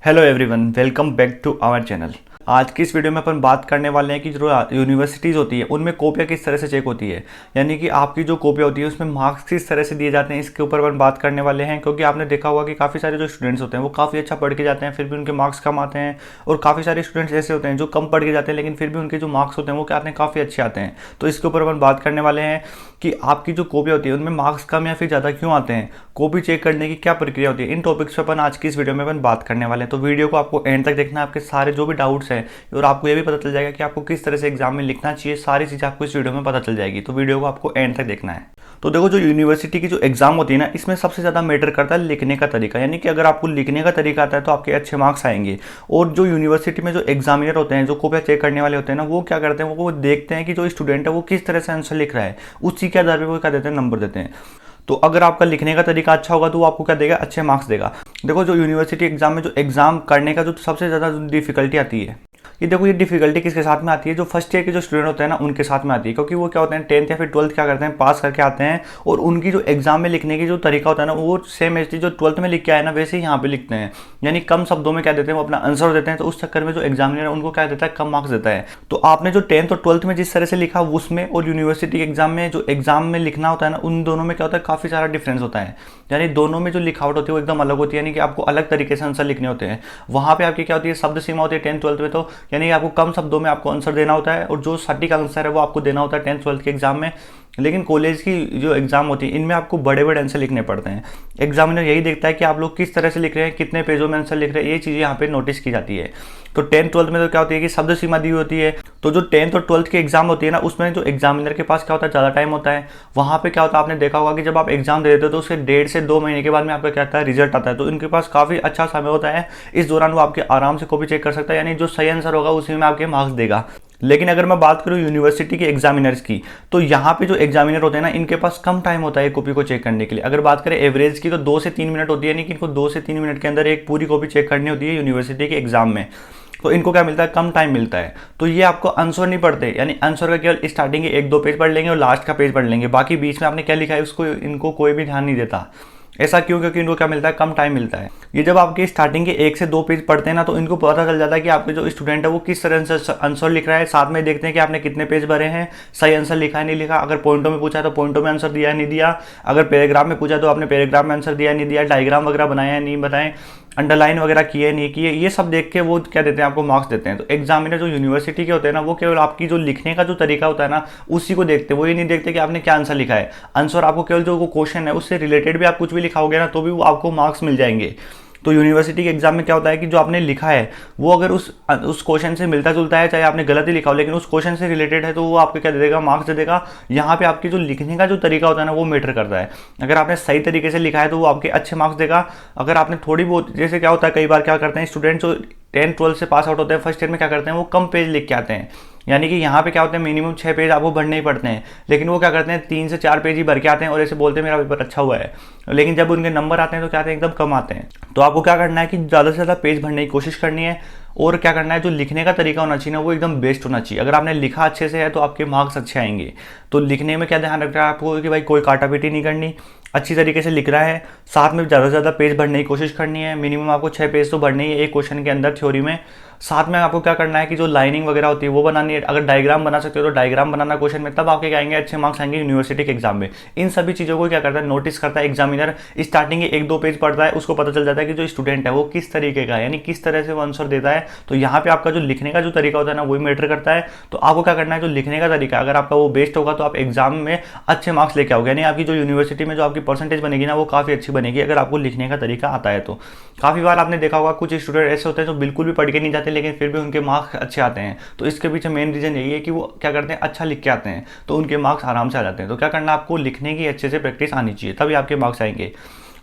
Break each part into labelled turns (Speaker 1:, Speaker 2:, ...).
Speaker 1: Hello everyone, welcome back to our channel. आज की इस वीडियो में अपन बात करने वाले हैं कि जो यूनिवर्सिटीज़ होती है उनमें कॉपियाँ किस तरह से चेक होती है, यानी कि आपकी जो कॉपियाँ होती है उसमें मार्क्स किस तरह से दिए जाते हैं। इसके ऊपर अपन बात करने वाले हैं, क्योंकि आपने देखा होगा कि काफ़ी सारे जो स्टूडेंट्स होते हैं वो काफ़ी अच्छा पढ़ के जाते हैं, फिर भी उनके मार्क्स कम आते हैं। और काफ़ी सारे स्टूडेंट्स ऐसे होते हैं जो कम पढ़ के जाते हैं लेकिन फिर भी उनके जो मार्क्स होते हैं वो क्या आते हैं, काफ़ी अच्छे आते हैं। तो इसके ऊपर अपन बात करने वाले हैं कि आपकी जो कॉपियाँ होती है उनमें मार्क्स कम या फिर ज़्यादा क्यों आते हैं, कॉपी चेक करने की क्या प्रक्रिया होती है। इन टॉपिक्स पर अपन आज की इस वीडियो में अपन बात करने वाले हैं। तो वीडियो को आपको एंड तक देखना है, आपके सारे जो भी डाउट्स हैं, और आपको ये भी पता चल जाएगा कि आपको किस तरह से एग्जाम में लिखना चाहिए। सारी चीज़ आपको इस वीडियो में पता चल जाएगी, तो वीडियो को आपको एंड तक देखना है। तो देखो, जो यूनिवर्सिटी की जो एग्जाम होती है ना, इसमें सबसे ज़्यादा मैटर करता है लिखने का तरीका, यानी कि अगर आपको लिखने का तरीका आता है तो आपके अच्छे मार्क्स आएंगे। और जो यूनिवर्सिटी में जो एग्जामिनर होते हैं, जो कॉपियाँ चेक करने वाले होते हैं ना, वो क्या करते हैं, वो देखते हैं कि जो स्टूडेंट है वो किस तरह से आंसर लिख रहा है, उसी के आधार पर वो क्या देते हैं, नंबर देते हैं। तो अगर आपका लिखने का तरीका अच्छा होगा तो वो आपको क्या देगा, अच्छे मार्क्स देगा। देखो, जो यूनिवर्सिटी एग्जाम में जो एग्जाम करने का जो सबसे ज़्यादा डिफिकल्टी आती है, ये देखो, ये डिफिकल्टी किसके साथ में आती है, जो फर्स्ट ईयर के जो स्टूडेंट होते हैं ना उनके साथ में आती है। क्योंकि वो क्या होते हैं, 10th या फिर 12th क्या करते हैं, पास करके आते हैं, और उनकी जो एग्जाम में लिखने की जो तरीका होता है ना, वो सेम एज जो 12th में लिख के आए ना वैसे ही यहाँ पे लिखते हैं, यानी कम शब्दों में क्या देते हैं, वो अपना आंसर देते हैं। तो उस चक्कर में जो एग्जामिनर है उनको क्या देता है, कम मार्क्स देता है। तो आपने जो 10th और 12th में जिस तरह से लिखा उसमें और यूनिवर्सिटी एग्जाम में जो एग्जाम में लिखना होता है ना, उन दोनों में क्या होता है, काफ़ी सारा डिफरेंस होता है। यानी दोनों में जो लिखावट होती है वो एकदम अलग होती है, यानी कि आपको अलग तरीके से आंसर लिखने होते हैं। वहाँ पे आपकी क्या होती है, शब्द सीमा होती है 10th 12th में, तो यानी आपको कम शब्दों में आपको आंसर देना होता है, और जो सटीक आंसर है वो आपको देना होता है 10th 12th के एग्जाम में। लेकिन कॉलेज की जो एग्जाम होती है इनमें आपको बड़े बड़े आंसर लिखने पड़ते हैं। एग्जामिनर यही देखता है कि आप लोग किस तरह से लिख रहे हैं, कितने पेजों में आंसर लिख रहे हैं, ये चीज़ें यहाँ पे नोटिस की जाती है। तो 10th 12th में तो क्या होती है कि शब्द सीमा दी होती है। तो जो 10th और 12th की एग्जाम होती है ना, उसमें जो एग्जामिनर के पास क्या होता है, ज़्यादा टाइम होता है। वहाँ पे क्या होता है, आपने देखा होगा कि जब आप एग्जाम दे देते हो तो उसके 1.5 से 2 महीने के बाद में आपका क्या आता है, रिजल्ट आता है। तो इनके पास काफ़ी अच्छा समय होता है, इस दौरान वो आपके आराम से कॉपी चेक कर सकता है, यानी जो सही आंसर होगा उसी में आपके मार्क्स देगा। लेकिन अगर मैं बात करूं यूनिवर्सिटी के एग्जामिनर्स की, तो यहाँ पे जो एग्जामिनर होते हैं ना, इनके पास कम टाइम होता है कॉपी को चेक करने के लिए। अगर बात करें एवरेज की तो 2 से 3 मिनट होती है, यानी कि इनको 2 से 3 मिनट के अंदर एक पूरी कॉपी चेक करनी होती है यूनिवर्सिटी के एग्जाम में। तो इनको क्या मिलता है, कम टाइम मिलता है। तो ये आपको आंसर नहीं पढ़ते, यानी आंसर का केवल स्टार्टिंग के 1-2 पेज पढ़ लेंगे और लास्ट का पेज पढ़ लेंगे, बाकी बीच में आपने क्या लिखा है उसको इनको कोई भी ध्यान नहीं देता। ऐसा क्यों, क्योंकि इनको क्या मिलता है, कम टाइम मिलता है। ये जब आपके स्टार्टिंग के 1 से 2 पेज पढ़ते हैं ना, तो इनको पता चल जाता है कि आपके जो स्टूडेंट है वो किस तरह से आंसर लिख रहा है। साथ में देखते हैं कि आपने कितने पेज भरे हैं, सही आंसर लिखा है नहीं लिखा। अगर पॉइंटों में पूछा है तो पॉइंटों में आंसर दिया है नहीं दिया। अगर पैराग्राफ में पूछा तो आपने पैराग्राफ में आंसर दिया नहीं दिया। डायग्राम वगैरह बनाया है नहीं बनाए, अंडरलाइन वगैरह किए नहीं किए, ये सब देख के वो क्या देते हैं, आपको मार्क्स देते हैं। तो एग्जामिनर जो यूनिवर्सिटी के होते हैं ना, वो केवल आपकी जो लिखने का जो तरीका होता है ना उसी को देखते हैं। वो ये नहीं देखते कि आपने क्या आंसर लिखा है। आंसर आपको केवल जो क्वेश्चन है उससे रिलेटेड भी आप कुछ भी लिखाओगे ना तो भी वो आपको मार्क्स मिल जाएंगे। तो यूनिवर्सिटी के एग्जाम में क्या होता है कि जो आपने लिखा है वो अगर उस क्वेश्चन से मिलता जुलता है, चाहे आपने गलत ही लिखा हो लेकिन उस क्वेश्चन से रिलेटेड है, तो वो आपको क्या दे देगा, मार्क्स दे देगा। यहाँ पे आपकी जो लिखने का जो तरीका होता है ना वो मैटर करता है। अगर आपने सही तरीके से लिखा है तो वो आपके अच्छे मार्क्स देगा। अगर आपने थोड़ी बहुत, जैसे क्या होता है कई बार क्या करते हैं स्टूडेंट जो 10th 12th से पास आउट होते हैं, फर्स्ट ईयर में क्या करते हैं, वो कम पेज लिख के आते हैं। यानी कि यहाँ पे क्या होता है, मिनिमम 6 पेज आपको भरने ही पड़ते हैं, लेकिन वो क्या करते हैं 3 से 4 पेज ही भर के आते हैं और ऐसे बोलते हैं मेरा पेपर अच्छा हुआ है। लेकिन जब उनके नंबर आते हैं तो क्या आते हैं, एकदम कम आते हैं। तो आपको क्या करना है कि ज़्यादा से ज़्यादा पेज भरने की कोशिश करनी है, और क्या करना है, जो लिखने का तरीका होना चाहिए ना वो एकदम बेस्ट होना चाहिए। अगर आपने लिखा अच्छे से है तो आपके मार्क्स अच्छे आएंगे। तो लिखने में क्या ध्यान रखना है आपको कि भाई कोई काटापीटी नहीं करनी, अच्छी तरीके से लिख रहा है। साथ में ज़्यादा से ज़्यादा पेज भरने की कोशिश करनी है, मिनिमम आपको 6 पेज तो भरने ही है एक क्वेश्चन के अंदर थ्योरी में। साथ में आपको क्या करना है कि जो लाइनिंग वगैरह होती है वो बनानी है। अगर डायग्राम बना सकते हो तो डायग्राम बनाना क्वेश्चन में, तब आपके क्या आएंगे, अच्छे मार्क्स आएंगे यूनिवर्सिटी के एग्जाम में। इन सभी चीज़ों को क्या करता है, नोटिस करता है एग्जामिनर। स्टार्टिंग के 1-2 पेज पढ़ता है, उसको पता चल जाता है कि जो स्टूडेंट है वो किस तरीके का है, यानी किस तरह से वो आंसर देता है। तो यहाँ पे आपका जो लिखने का जो तरीका होता है ना वही मैटर करता है। तो आपको क्या करना है, जो लिखने का तरीका अगर आपका वो बेस्ट होगा तो आप एग्जाम में अच्छे मार्क्स लेके आओगे, यानी आपकी जो यूनिवर्सिटी में जो आपकी परसेंटेज बनेगी ना वो काफ़ी अच्छी बनेगी, अगर आपको लिखने का तरीका आता है तो। काफ़ी बार आपने देखा होगा कुछ स्टूडेंट ऐसे होते हैं जो बिल्कुल भी पढ़ के नहीं जाते लेकिन फिर भी उनके मार्क्स अच्छे आते हैं। तो इसके पीछे मेन रीजन यही है कि वो क्या करते हैं, अच्छा लिख के आते हैं, तो उनके मार्क्स आराम से आ जाते हैं। तो क्या करना, आपको लिखने की अच्छे से प्रैक्टिस आनी चाहिए, तभी आपके मार्क्स आएंगे।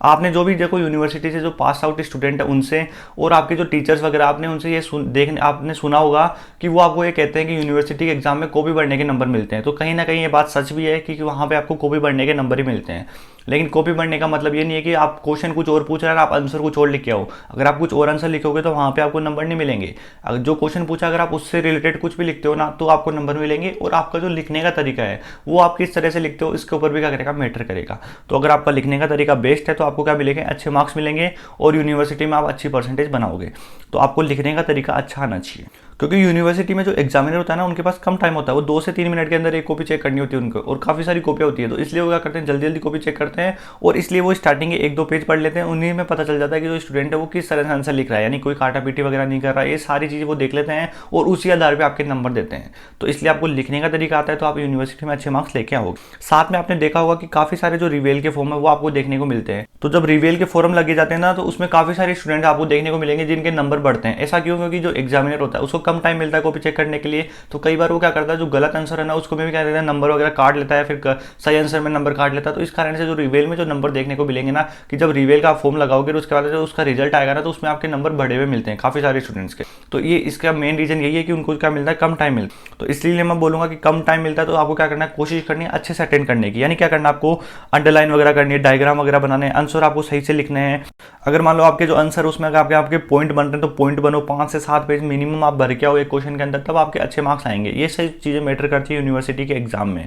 Speaker 1: आपने जो भी देखो यूनिवर्सिटी से जो पास आउट स्टूडेंट है उनसे, और आपके जो टीचर्स वगैरह, आपने उनसे ये आपने सुना होगा कि वो आपको ये कहते हैं कि यूनिवर्सिटी के एग्जाम में कॉपी बढ़ने के नंबर मिलते हैं। तो कहीं ना कहीं ये बात सच भी है कि वहाँ पे आपको कॉपी बढ़ने के नंबर ही मिलते हैं। लेकिन कॉपी पढ़ने का मतलब ये नहीं है कि आप क्वेश्चन कुछ और पूछ रहे हैं और आप आंसर कुछ और लिख के आओ। अगर आप कुछ और आंसर लिखोगे तो वहाँ पे आपको नंबर नहीं मिलेंगे। अगर जो क्वेश्चन पूछा अगर आप उससे रिलेटेड कुछ भी लिखते हो ना तो आपको नंबर मिलेंगे। और आपका जो लिखने का तरीका है वो आप किस तरह से लिखते हो इसके ऊपर भी क्या करेगा, मैटर करेगा। तो अगर आपका लिखने का तरीका बेस्ट है तो आपको क्या मिलेंगे, अच्छे मार्क्स मिलेंगे और यूनिवर्सिटी में आप अच्छी परसेंटेज बनाओगे। तो आपको लिखने का तरीका अच्छा आना चाहिए, क्योंकि यूनिवर्सिटी में जो एग्जामिनर होता है ना उनके पास कम टाइम होता है। वो 2 से 3 मिनट के अंदर एक कॉपी चेक करनी होती है उनको, और काफ़ी सारी कॉपियाँ होती है। तो इसलिए वो क्या करते हैं, जल्दी जल्दी कॉपी चेक करते हैं और इसलिए वो स्टार्टिंग के 1-2 पेज पढ़ लेते हैं। उन्हीं में पता चल जाता है कि जो स्टूडेंट है वो किस तरह से आंसर लिख रहा है, यानी कोई काटा पीटी वगैरह नहीं कर रहा है। ये सारी चीज़ें वो देख लेते हैं और उसी आधार पर आपके नंबर देते हैं। तो इसलिए आपको लिखने का तरीका आता है तो आप यूनिवर्सिटी में अच्छे मार्क्स लेके आओगे। साथ में आपने देखा होगा कि काफ़ी सारे जो रिवेल के फॉर्म है वो आपको देखने को मिलते हैं। तो जब रिवेल के फॉर्म लगे जाते हैं ना तो उसमें काफ़ी सारे स्टूडेंट आपको देखने को मिलेंगे जिनके नंबर बढ़ते हैं। ऐसा क्यों? क्योंकि जो एग्जामिनर होता है उसको कम टाइम मिलता है कॉपी चेक करने के लिए। तो कई बार वो क्या करता है, जो गलत आंसर है ना उसको भी क्या करता है, नंबर वगैरह काट लेता है, फिर सही आंसर में नंबर काट लेता है। तो इस कारण से जो रिवेल में जो नंबर देखने को मिलेंगे ना, कि जब रिवेल का फॉर्म लगाओगे तो उसके बाद जो उसका रिजल्ट आएगा ना तो उसमें आपके नंबर बढ़े हुए मिलते हैं काफ़ी सारे स्टूडेंट्स के। तो ये इसका मेन रीजन यही है कि उनको क्या मिलता है, कम टाइम मिलता है। तो इसलिए मैं बोलूँगा कि कम टाइम मिलता है तो आपको क्या करना है, कोशिश करनी है अच्छे से अटेंड करने की। यानी क्या करना है, आपको अंडरलाइन वगैरह करनी है, डायग्राम वगैरह बनाने हैं, आंसर आपको सही से लिखने हैं। अगर मान लो आपके जो आंसर उसमें अगर आपके पॉइंट बन रहे हैं तो पॉइंट बनो, 5 से 7 पेज मिनिमम आप भर के आओ एक क्वेश्चन के अंदर, तब आपके अच्छे मार्क्स आएंगे। ये सही चीज़ें मैटर करती है यूनिवर्सिटी के एग्जाम में।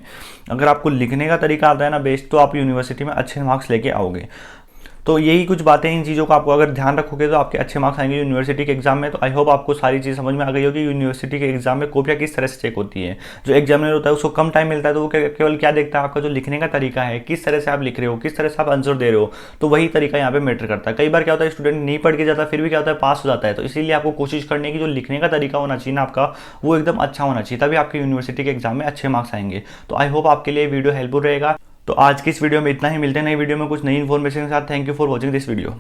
Speaker 1: अगर आपको लिखने का तरीका आता है ना बेस्ट, तो आप यूनिवर्सिटी में अच्छे मार्क्स लेके आओगे। तो यही कुछ बातें, इन चीज़ों को आपको अगर ध्यान रखोगे तो आपके अच्छे मार्क्स आएंगे यूनिवर्सिटी के एग्जाम में। तो आई होप आपको सारी चीज़ समझ में आ गई होगी यूनिवर्सिटी के एग्जाम में कॉपियाँ किस तरह से चेक होती है। जो एग्जामिनर होता है उसको कम टाइम मिलता है तो वो केवल क्या देखता है, आपका जो लिखने का तरीका है, किस तरह से आप लिख रहे हो, किस तरह से आप आंसर दे रहे हो। तो वही तरीका यहाँ पे मैटर करता है। कई बार क्या होता है, स्टूडेंट नहीं पढ़ के जाता फिर भी क्या होता है, पास हो जाता है। तो इसीलिए आपको कोशिश करने की जो लिखने का तरीका होना चाहिए ना आपका, वो एकदम अच्छा होना चाहिए, तभी आपके यूनिवर्सिटी के एग्जाम में अच्छे मार्क्स आएंगे। तो आई होप आपके लिए वीडियो हेल्पफुल रहेगा। तो आज की इस वीडियो में इतना ही, मिलते हैं नई वीडियो में कुछ नई इन्फॉर्मेशन के साथ। Thank you for watching this video.